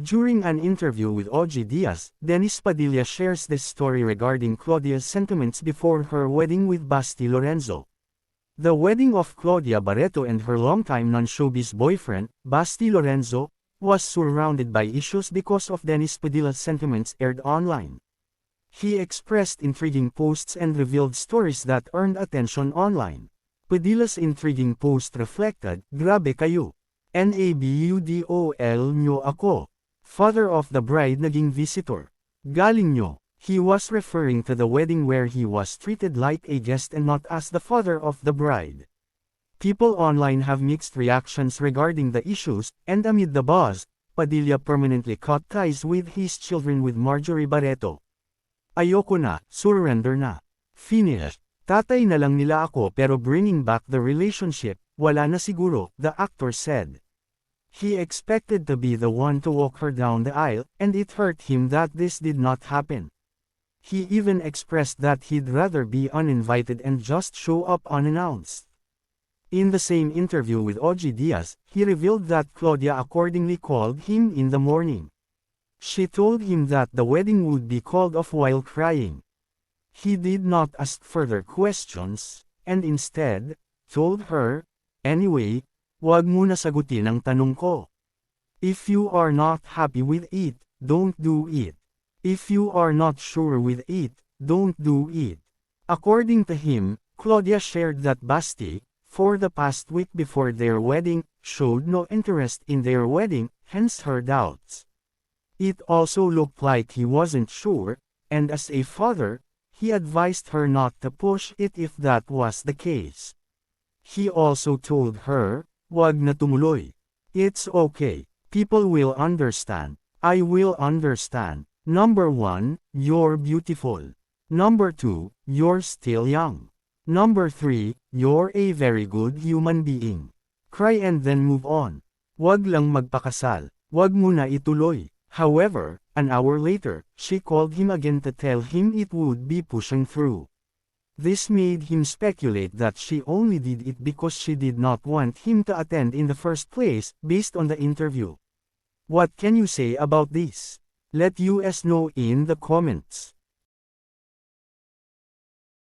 During an interview with OG Diaz, Dennis Padilla shares this story regarding Claudia's sentiments before her wedding with Basti Lorenzo. The wedding of Claudia Barreto and her longtime non-showbiz boyfriend, Basti Lorenzo, was surrounded by issues because of Dennis Padilla's sentiments aired online. He expressed intriguing posts and revealed stories that earned attention online. Padilla's intriguing post reflected, "Grabe kayo. Nabudol nyo ako. Father of the bride naging visitor. Galing nyo." He was referring to the wedding where he was treated like a guest and not as the father of the bride. People online have mixed reactions regarding the issues, and amid the buzz, Padilla permanently cut ties with his children with Marjorie Barreto. "Ayoko na, surrender na. Finish. Tatay na lang nila ako pero bringing back the relationship, wala na siguro," the actor said. He expected to be the one to walk her down the aisle, and it hurt him that this did not happen. He even expressed that he'd rather be uninvited and just show up unannounced. In the same interview with OG Diaz, he revealed that Claudia accordingly called him in the morning. She told him that the wedding would be called off while crying. He did not ask further questions, and instead, told her, "Anyway, wag mo na sagutin ang tanong ko. If you are not happy with it, don't do it. If you are not sure with it, don't do it." According to him, Claudia shared that Basti, for the past week before their wedding, showed no interest in their wedding, hence her doubts. It also looked like he wasn't sure, and as a father, he advised her not to push it if that was the case. He also told her, "Wag na tumuloy. It's okay. People will understand. I will understand. Number 1, you're beautiful. Number 2, you're still young. Number 3, you're a very good human being. Cry and then move on. Wag lang magpakasal. Wag mo na ituloy." However, an hour later, she called him again to tell him it would be pushing through. This made him speculate that she only did it because she did not want him to attend in the first place, based on the interview. What can you say about this? Let us know in the comments.